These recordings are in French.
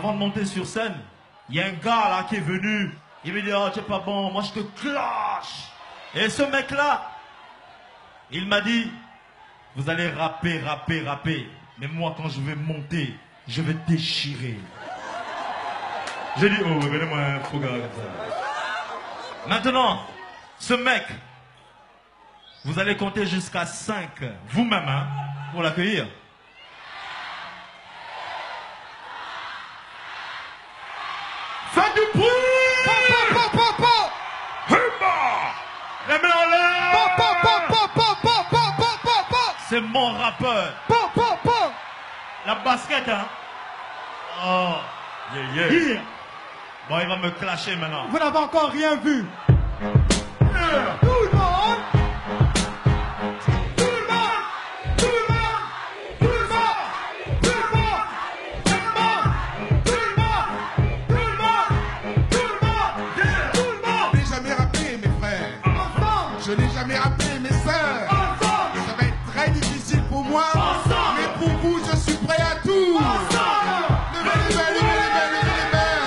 avant de monter sur scène, il y a un gars là qui est venu. Il me dit, oh, t'es pas bon, moi je te clash. Et ce mec-là, il m'a dit, vous allez rapper, rapper, rapper. Mais moi, quand je vais monter, je vais déchirer. J'ai dit, oh, regardez-moi un faux gars comme ça. Maintenant, ce mec, vous allez compter jusqu'à 5, vous-même, hein, pour l'accueillir. Faites du bruit! Les mains en l'air! C'est mon rappeur. La basket, hein? Oh, yeah, yeah. Bon, il va me clasher maintenant. Vous n'avez encore rien vu. Tout le monde! Je n'ai jamais rappelé mes sœurs. Ça va être très difficile pour moi. Mais pour vous, je suis prêt à tout. Levez les mains, levez les mains, levez les mains.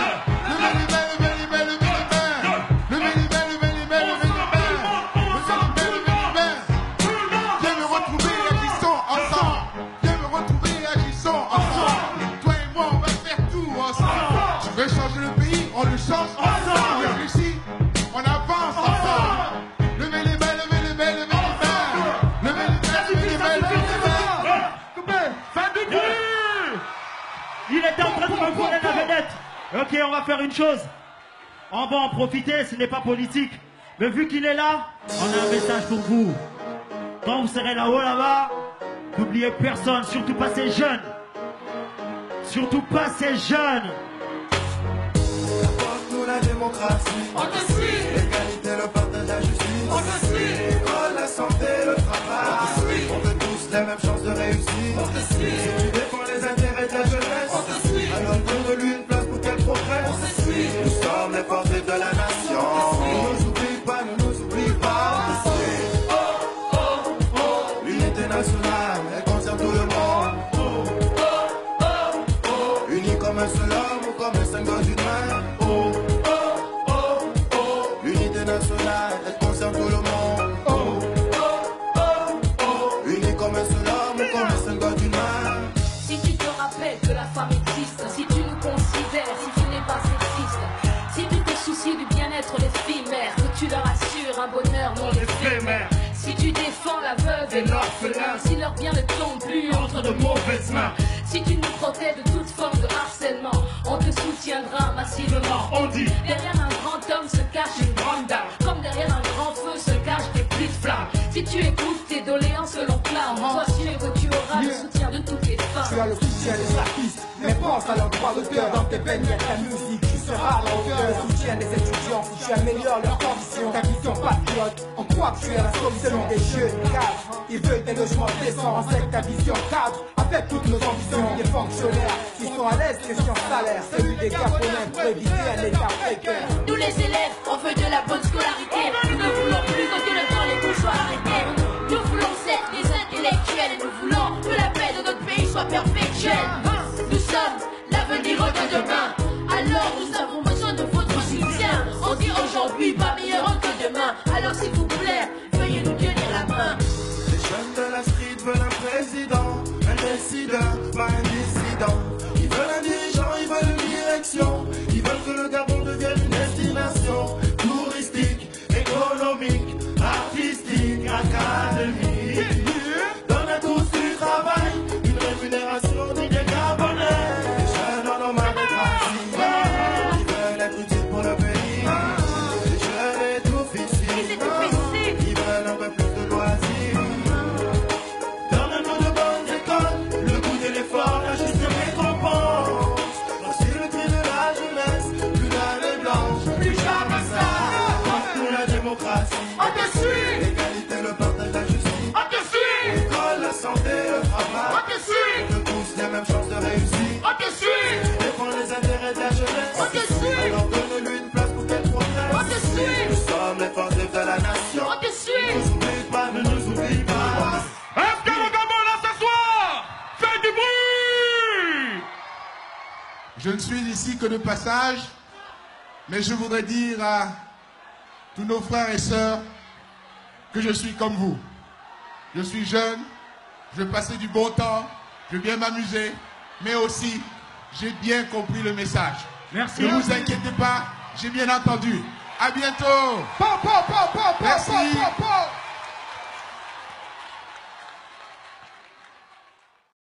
Levez les mains, levez les mains, levez les mains. Levez les mains, levez les mains, levez les mains. Levez les mains, levez les mains. Viens me retrouver, agissons ensemble. Viens me retrouver, agissons ensemble. Toi et moi, on va faire tout ensemble. Tu veux changer le pays, on le change ensemble. On réfléchit, on avance ensemble. Il était en train de me voler la vedette. Ok, on va faire une chose. On va en profiter, ce n'est pas politique. Mais vu qu'il est là, on a un message pour vous. Quand vous serez là-haut, là-bas, n'oubliez personne, surtout pas ces jeunes. Surtout pas ces jeunes. Apporte-nous la démocratie. On te suit. L'égalité, le partage, la justice. On te suit. L'école, la santé, le travail. On te suit. On veut tous les mêmes chances de réussir. On te suit. Si tu défends les intérêts de la jeunesse, on te suit. Alors donne-lui une place pour qu'elle progresse. On te suit. Nous sommes les forces de la nation. Ne nous oublie pas, ne nous oublie pas. On te suit. Oh, oh, oh. L'unité nationale, elle concerne tout le monde. Oh, oh, oh, oh. Unis comme un seul homme ou comme un symbole d'une main. Oh, oh, oh, oh. L'unité nationale, elle concerne tout le monde. Oh, oh, oh, oh. Unis comme un seul homme ou comme un symbole d'une main. Si tu te rappelles que la femme existe, si tu nous considères, si tu n'es pas sexiste, si tu te soucies du bien-être des filles mères, que tu leur assures un bonheur non éphémère, si tu défends la veuve et l'orphelin, si leur bien ne tombe plus entre de mauvaises mains, si tu nous protèges de toute forme de harcèlement, on te soutiendra massivement. On dit, derrière un grand homme se cache une grande dame, comme derrière un grand feu se cachent des petites flammes. Si tu écoutes tes doléances selon clame, sois sûr que tu auras le soutien de toutes les femmes. Tu as le soutien des artistes, mais pense à leur droit d'auteur. Dans tes veines, il y a ta musique, tu seras à la hauteur. Le soutien des étudiants, si tu améliores leurs conditions. Ta vision patriote, on croit que tu es la solution des jeunes cadres. Ils veulent des logements décents, renseigne ta vision cadre. Avec toutes nos ambitions, des fonctionnaires qui sont à l'aise, question salaire. Celui des Gabonais pour éviter un état précaire. Nous les élèves, on veut de la bonne scolarité. Nous ne voulons plus que le temps les cours soient arrêtés. Nous voulons être des intellectuels et nous voulons que la paix de notre pays soit perpétuelle. Nous sommes l'avenir de demain. Alors nous avons besoin de votre soutien. On dit aujourd'hui pas meilleur que demain. Alors s'il vous plaît, veuillez nous tenir la main. Les jeunes de la street veulent un président, un décideur, pas un dissident. Ils veulent un dirigeant, ils veulent une direction. Ils veulent que le Gabon devienne une destination touristique, économique, artistique, académique. Donne à tous du travail, une rémunération des Gabonais. Les jeunes en ont marre de travail, ils veulent être utiles pour le pays. Les jeunes étouffistes, ils veulent un peu plus de loisirs. Donne-nous de bonnes écoles, le goût de l'effort, la juste récompense. Voici le cri de la jeunesse, plus d'année blanche, plus jamais ça. Pour la démocratie, on te suit. L'égalité, le partage, la justice, on te suit. L'école, la santé, le travail, on te suit. Que tous les mêmes chances de réussir, on te suit. Défends les intérêts de la jeunesse, on te suit. Alors donne-lui une place pour qu'elle progresse, on te suit. Nous sommes les forces de la nation, On te suit. ne nous oublie pas, ne nous oublie pas. Est-ce que le Gabon là ce soir fait du bruit? Je ne suis ici que de passage, mais je voudrais dire à tous nos frères et sœurs que je suis comme vous. Je suis jeune, je vais passer du bon temps, je vais bien m'amuser, mais aussi, j'ai bien compris le message. Merci. Ne vous inquiétez pas, j'ai bien entendu. À bientôt. Merci.